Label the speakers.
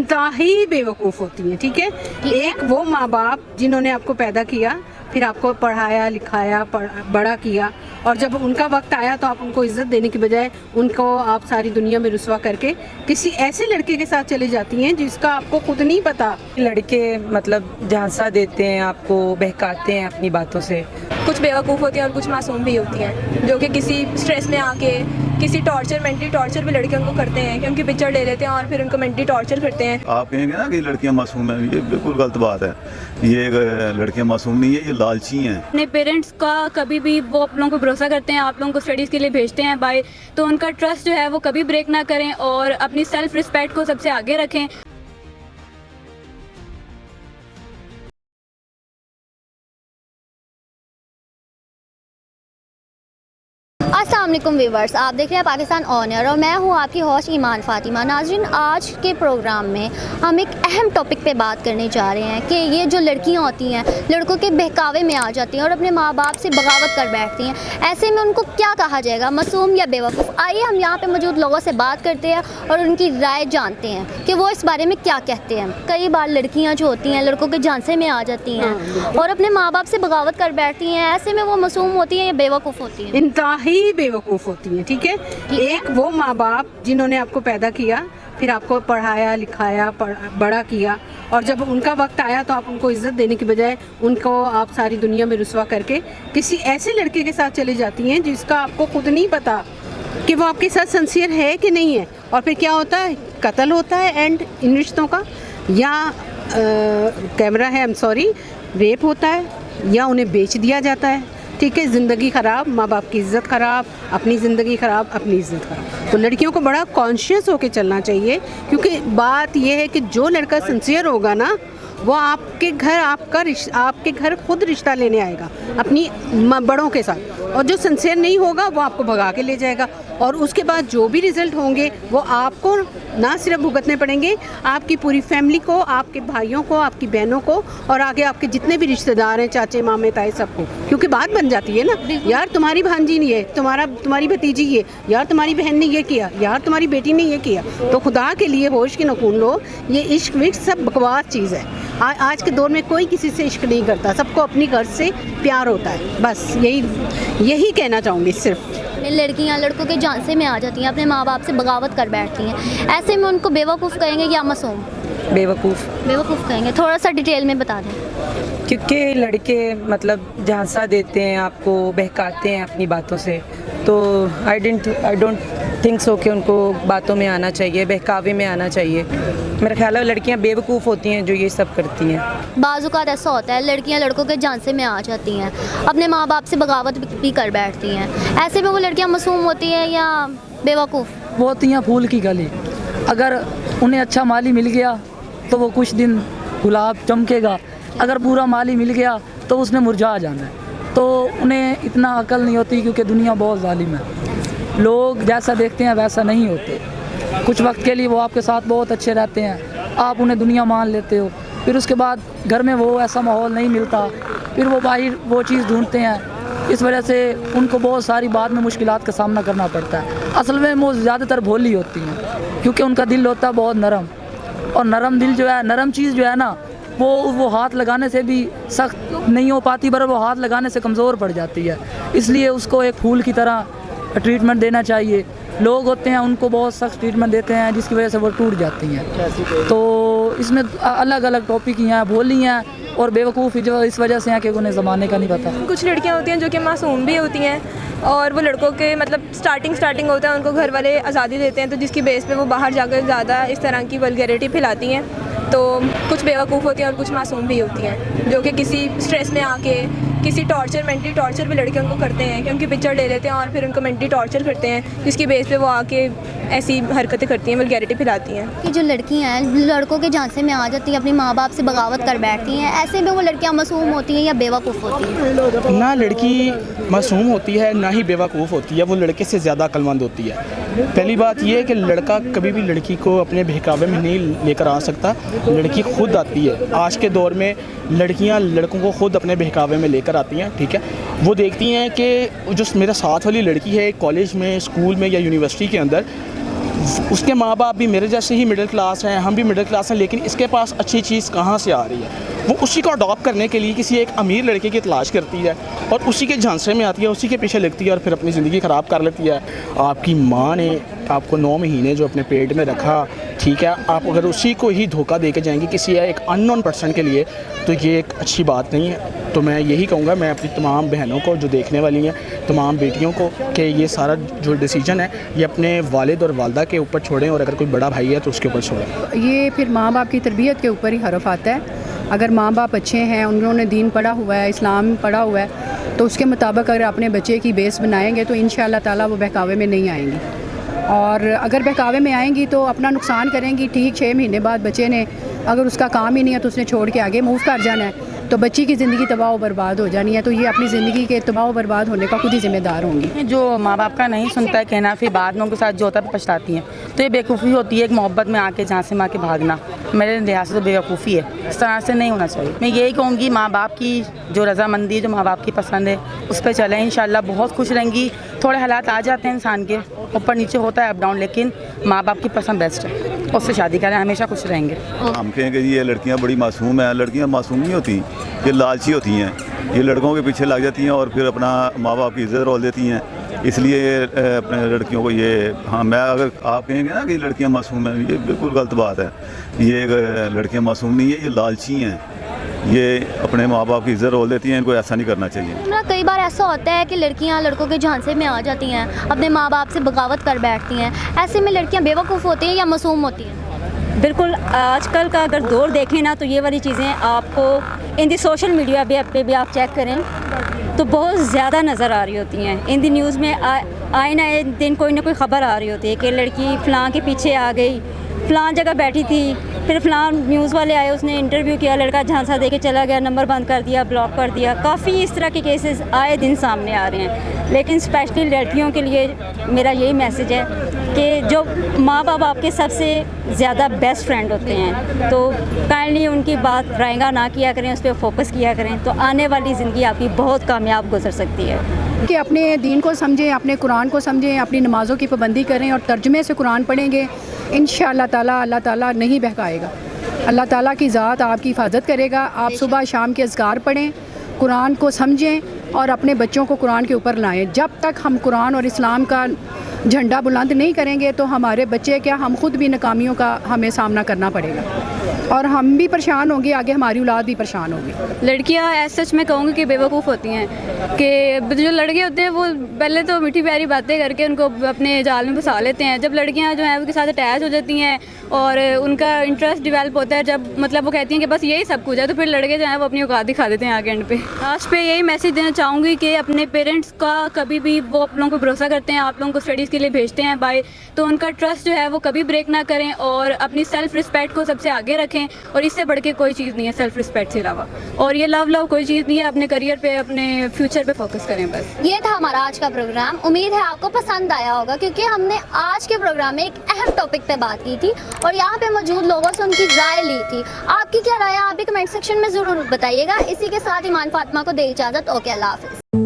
Speaker 1: इंतहाई बेवकूफ़ होती हैं। ठीक है, एक वो माँ बाप जिन्होंने आपको पैदा किया, फिर आपको पढ़ाया लिखाया बड़ा किया, और जब उनका वक्त आया तो आप उनको इज्जत देने की बजाय उनको आप सारी दुनिया में रुसवा करके किसी ऐसे लड़के के साथ चली जाती हैं जिसका आपको खुद नहीं पता।
Speaker 2: लड़के मतलब झांसा देते हैं, आपको बहकाते हैं अपनी बातों से।
Speaker 3: कुछ बेवकूफ़ होती हैं और कुछ मासूम भी होती हैं, जो कि किसी स्ट्रेस में आके किसी मेंटली टॉर्चर भी लड़के उनको करते हैं कि उनकी पिक्चर ले लेते हैं और फिर उनको मेंटली टॉर्चर करते हैं।
Speaker 4: आप कहेंगे ना कि लड़कियां मासूम हैं, ये बिल्कुल गलत बात है। ये लड़कियां मासूम नहीं है, ये लालची हैं।
Speaker 5: अपने पेरेंट्स का कभी भी वो आप लोगों को भरोसा करते हैं, आप लोगों को स्टडीज़ के लिए भेजते हैं बाय, तो उनका ट्रस्ट जो है वो कभी ब्रेक ना करें और अपनी सेल्फ रिस्पेक्ट को सबसे आगे रखें।
Speaker 6: अस्सलाम वालेकुम व्यूअर्स, आप देख रहे हैं पाकिस्तान ऑन एयर और मैं हूं आपकी होस्ट ईमान फातिमा। नाज़रीन, आज के प्रोग्राम में हम एक अहम टॉपिक पे बात करने जा रहे हैं कि ये जो लड़कियां होती हैं लड़कों के बहकावे में आ जाती हैं और अपने माँ बाप से बगावत कर बैठती हैं। ऐसे में उनको क्या कहा जाएगा, मासूम या बेवकूफ़? आइए हम यहाँ पे मौजूद लोगों से बात करते हैं और उनकी राय जानते हैं कि वो इस बारे में क्या कहते हैं। कई बार लड़कियाँ जो होती हैं लड़कों के झांसे में आ जाती हैं और अपने माँ बाप से बगावत कर बैठती हैं। ऐसे में वो मासूम होती हैं या बेवकूफ़ होती हैं?
Speaker 1: इंतहाई बेवकूफ़ होती हैं। ठीक है, एक वो माँ बाप जिन्होंने आपको पैदा किया, फिर आपको पढ़ाया लिखाया बड़ा किया, और जब उनका वक्त आया तो आप उनको इज्जत देने की बजाय उनको आप सारी दुनिया में रुसवा करके किसी ऐसे लड़के के साथ चली जाती हैं जिसका आपको खुद नहीं पता कि वो आपके साथ सिंसियर है कि नहीं है। और फिर क्या होता है, कत्ल होता है एंड इन रिश्तों का, या कैमरा है, रेप होता है, या उन्हें बेच दिया जाता है। ठीक है, ज़िंदगी ख़राब, माँ बाप की इज़्ज़त ख़राब, अपनी ज़िंदगी ख़राब, अपनी इज़्ज़त ख़राब। तो लड़कियों को बड़ा कॉन्शियस होकर चलना चाहिए, क्योंकि बात यह है कि जो लड़का सिंसियर होगा ना वो आपके घर खुद रिश्ता लेने आएगा अपनी बड़ों के साथ, और जो सिंसियर नहीं होगा वो आपको भगा के ले जाएगा, और उसके बाद जो भी रिज़ल्ट होंगे वो आपको ना सिर्फ भुगतने पड़ेंगे, आपकी पूरी फैमिली को, आपके भाइयों को, आपकी बहनों को, और आगे आपके जितने भी रिश्तेदार हैं, चाचे मामे ताए, सबको। क्योंकि बात बन जाती है ना, यार तुम्हारी भांजी नहीं है, तुम्हारी भतीजी ये, यार तुम्हारी बहन ने ये किया, यार तुम्हारी बेटी ने ये किया। तो खुदा के लिए होश की नखून लो, ये इश्क विश्क सब बकवास चीज़ है। आज के दौर में कोई किसी से इश्क नहीं करता, सबको अपनी घर से प्यार होता है। बस यही कहना चाहूँगी सिर्फ।
Speaker 6: लड़कियां लड़कों के झांसे में आ जाती हैं, अपने माँ बाप से बगावत कर बैठती हैं। ऐसे में उनको बेवकूफ़ कहेंगे या मासूम? बेवकूफ़ कहेंगे। थोड़ा सा डिटेल में बता दें।
Speaker 2: क्योंकि लड़के मतलब झांसा देते हैं, आपको बहकाते हैं अपनी बातों से, तो आई डोंट थिंक सो कि उनको बातों में आना चाहिए, बहकावे में आना चाहिए। मेरा ख्याल है लड़कियां बेवकूफ़ होती हैं जो ये सब करती हैं।
Speaker 6: बाज़ औक़ात ऐसा होता है लड़कियां लड़कों के झांसे में आ जाती हैं, अपने माँ बाप से बगावत भी कर बैठती हैं। ऐसे में वो लड़कियां मासूम होती हैं या बेवकूफ़?
Speaker 7: वो होती हैं फूल की कली। अगर उन्हें अच्छा माली मिल गया तो वो कुछ दिन गुलाब चमकेगा, अगर पूरा माली मिल गया तो उसने मुरझा जाना है। तो उन्हें इतना अकल नहीं होती, क्योंकि दुनिया बहुत जालिम है। लोग जैसा देखते हैं वैसा नहीं होते। कुछ वक्त के लिए वो आपके साथ बहुत अच्छे रहते हैं, आप उन्हें दुनिया मान लेते हो, फिर उसके बाद घर में वो ऐसा माहौल नहीं मिलता, फिर वो बाहर वो चीज़ ढूंढते हैं। इस वजह से उनको बहुत सारी बाद में मुश्किलात का सामना करना पड़ता है। असल में वो ज़्यादातर भोली होती हैं, क्योंकि उनका दिल होता है बहुत नरम, और नरम दिल जो है, नरम चीज़ जो है ना, वो हाथ लगाने से भी सख्त नहीं हो पाती, पर वो हाथ लगाने से कमज़ोर पड़ जाती है। इसलिए उसको एक फूल की तरह ट्रीटमेंट देना चाहिए। लोग होते हैं उनको बहुत सख्त ट्रीटमेंट देते हैं, जिसकी वजह से वो टूट जाती हैं। तो इसमें अलग अलग टॉपिक ही हैं, भोली हैं और बेवकूफ़ जो इस वजह से हैं कि उन्हें ज़माने का नहीं पता।
Speaker 3: कुछ लड़कियां होती हैं जो कि मासूम भी होती हैं, और वो लड़कों के मतलब स्टार्टिंग होता है, उनको घर वाले आज़ादी देते हैं, तो जिसकी बेस पे वो बाहर जाकर ज़्यादा इस तरह की वल्गैरिटी फैलाती हैं। तो कुछ बेवकूफ़ होती हैं और कुछ मासूम भी होती हैं, जो कि किसी स्ट्रेस में आके किसी मेंटली टॉर्चर भी लड़के उनको करते हैं कि उनकी पिक्चर ले लेते हैं और फिर उनको मेंटली टॉर्चर करते हैं, जिसकी बेस पे वो आके ऐसी हरकतें करती हैं, वल्गैरिटी फैलाती हैं।
Speaker 6: कि जो लड़कियां हैं लड़कों के झांसे में आ जाती हैं, अपने माँ बाप से बगावत कर बैठती हैं। ऐसे में वो लड़कियां मासूम होती हैं या बेवकूफ़ होती हैं?
Speaker 8: ना लड़की मासूम होती है ना ही बेवकूफ़ होती है, वो लड़के से ज़्यादा अक्लमंद होती है। पहली बात यह है कि लड़का कभी भी लड़की को अपने बहकावे में नहीं लेकर आ सकता, लड़की खुद आती है। आज के दौर में लड़कियां लड़कों को खुद अपने बहकावे में लेकर आती हैं। ठीक है, वो देखती हैं कि जो मेरा साथ वाली लड़की है कॉलेज में, स्कूल में या यूनिवर्सिटी के अंदर, उसके माँ बाप भी मेरे जैसे ही मिडिल क्लास हैं, हम भी मिडिल क्लास हैं, लेकिन इसके पास अच्छी चीज़ कहाँ से आ रही है? वो उसी को अडॉप्ट करने के लिए किसी एक अमीर लड़के की तलाश करती है और उसी के झांसे में आती है, उसी के पीछे लगती है और फिर अपनी ज़िंदगी ख़राब कर लेती है। आपकी माँ ने आपको 9 महीने जो अपने पेट में रखा, ठीक है, आप अगर उसी को ही धोखा दे के जाएंगी किसी एक अननोन पर्सन के लिए, तो ये एक अच्छी बात नहीं है। तो मैं यही कहूँगा, मैं अपनी तमाम बहनों को जो देखने वाली हैं, तमाम बेटियों को, कि ये सारा जो डिसीजन है ये अपने वालिद और वालदा के ऊपर छोड़ें और अगर कोई बड़ा भाई है तो उसके ऊपर छोड़ें।
Speaker 1: ये फिर माँ बाप की तरबियत के ऊपर ही हरफ आता है। अगर माँ बाप अच्छे हैं, उन्होंने दीन पढ़ा हुआ है, इस्लाम पढ़ा हुआ है, तो उसके मुताबिक अगर अपने बच्चे की बेस बनाएंगे तो इंशाअल्लाह ताला वो बहकावे में नहीं आएंगी। और अगर बहकावे में आएंगी तो अपना नुकसान करेंगी। ठीक 6 महीने बाद बच्चे ने अगर उसका काम ही नहीं है तो उसने छोड़ के आगे मूव कर जाना है, तो बच्ची की ज़िंदगी तबाह व बर्बाद हो जानी है। तो ये अपनी ज़िंदगी के तबाह व बर्बाद होने का खुद ही ज़िम्मेदार होंगी।
Speaker 2: जो माँ बाप का नहीं सुनता है कहना, फिर बाद में उनके साथ जो होता है पछताती हैं, तो ये बेवकूफ़ी होती है। एक मोहब्बत में आके जहाँ से माँ के भागना मेरे लिहाज से तो बेवकूफ़ी है, इस तरह से नहीं होना चाहिए। मैं यही कहूँगी, माँ बाप की जो रज़ामंदी, जो माँ बाप की पसंद है उस पर चलें, इंशाल्लाह बहुत खुश रहेंगी। थोड़े हालात आ जाते हैं इंसान के, ऊपर नीचे होता है, अप डाउन, लेकिन माँ बाप की पसंद बेस्ट है, उससे शादी करें, हमेशा खुश रहेंगे।
Speaker 4: हम कहेंगे ये लड़कियां बड़ी मासूम हैं, लड़कियां मासूम नहीं होती, ये लालची होती हैं, ये लड़कों के पीछे लग जाती हैं और फिर अपना माँ बाप की इज्जत रोल देती हैं। इसलिए अपने लड़कियों को ये, हाँ, मैं अगर आप कहेंगे ना कि लड़कियां मासूम हैं, ये बिल्कुल गलत बात है। ये लड़कियां मासूम नहीं है, ये लालची हैं, ये अपने माँ बाप की इज्जत रोल देती हैं, इनको ऐसा नहीं करना चाहिए।
Speaker 6: कई बार ऐसा होता है कि लड़कियां लड़कों के झांसे में आ जाती हैं, अपने माँ बाप से बगावत कर बैठती हैं। ऐसे में लड़कियां बेवकूफ़ होती हैं या मासूम होती हैं?
Speaker 5: बिल्कुल, आजकल का अगर दौर देखें ना तो ये वाली चीज़ें आपको इन दी सोशल मीडिया पे भी आप चेक करें तो बहुत ज़्यादा नज़र आ रही होती हैं। इन दी न्यूज़ में आए ना दिन कोई ना कोई ख़बर आ रही होती है कि लड़की फ़लाँ के पीछे आ गई, फ़लाँ जगह बैठी थी, फिर फ़लाँ न्यूज़ वाले आए, उसने इंटरव्यू किया, लड़का झांसा दे के चला गया, नंबर बंद कर दिया, ब्लॉक कर दिया। काफ़ी इस तरह के केसेस आए दिन सामने आ रहे हैं। लेकिन स्पेशली लड़कियों के लिए मेरा यही मैसेज है कि जो माँ बाप आपके सबसे ज़्यादा बेस्ट फ्रेंड होते हैं, तो काइंडली उनकी बात रायगा ना किया करें, उस पर फोकस किया करें, तो आने वाली ज़िंदगी आपकी बहुत कामयाब गुजर सकती है।
Speaker 1: कि अपने दीन को समझें, अपने कुरान को समझें, अपनी नमाज़ों की पाबंदी करें और तर्जुमे से कुरान पढ़ेंगे, इंशाअल्लाह ताला अल्लाह ताला नहीं बहकाएगा। अल्लाह ताला की ज़ात आपकी हिफाजत करेगा। आप सुबह शाम के अज़कार पढ़ें, कुरान को समझें और अपने बच्चों को कुरान के ऊपर लाएं। जब तक हम कुरान और इस्लाम का झंडा बुलंद नहीं करेंगे तो हमारे बच्चे क्या, हम खुद भी नाकामियों का हमें सामना करना पड़ेगा और हम भी परेशान होंगे, आगे हमारी औलाद भी परेशान होगी।
Speaker 5: लड़कियां ऐसा सच में कहूँगी कि बेवकूफ़ होती हैं कि जो लड़के होते हैं वो पहले तो मीठी प्यारी बातें करके उनको अपने जाल में फंसा लेते हैं। जब लड़कियां जो हैं उनके साथ अटैच हो जाती हैं और उनका इंटरेस्ट डेवलप होता है, जब मतलब वो कहती हैं कि बस यही सब कुछ है, तो फिर लड़के जो हैं वो अपनी औकात दिखा देते हैं आगे एंड पे। लास्ट पे यही मैसेज देना चाहूँगी कि अपने पेरेंट्स का कभी भी वो आप लोगों को भरोसा करते हैं, आप लोगों को स्टडीज़ के लिए भेजते हैं बाय, तो उनका ट्रस्ट जो है वो कभी ब्रेक ना करें और अपनी सेल्फ़ रिस्पेक्ट को सबसे आगे रखें। और इससे बढ़ के कोई चीज़ नहीं है सेल्फ़ रिस्पेक्ट से अलावा, और ये लव कोई चीज़ नहीं है। अपने करियर पे, अपने फ्यूचर पे फोकस करें बस।
Speaker 6: ये था हमारा आज का प्रोग्राम। उम्मीद है आपको पसंद आया होगा, क्योंकि हमने आज के प्रोग्राम में एक अहम टॉपिक पे बात की थी और यहाँ पे मौजूद लोगों से उनकी राय ली थी। आपकी क्या राय है आप भी कमेंट सेक्शन में ज़रूर बताइएगा। इसी के साथ ईमान फातिमा को दे इजाज़त। ओके, अल्लाह हाफ़िज़।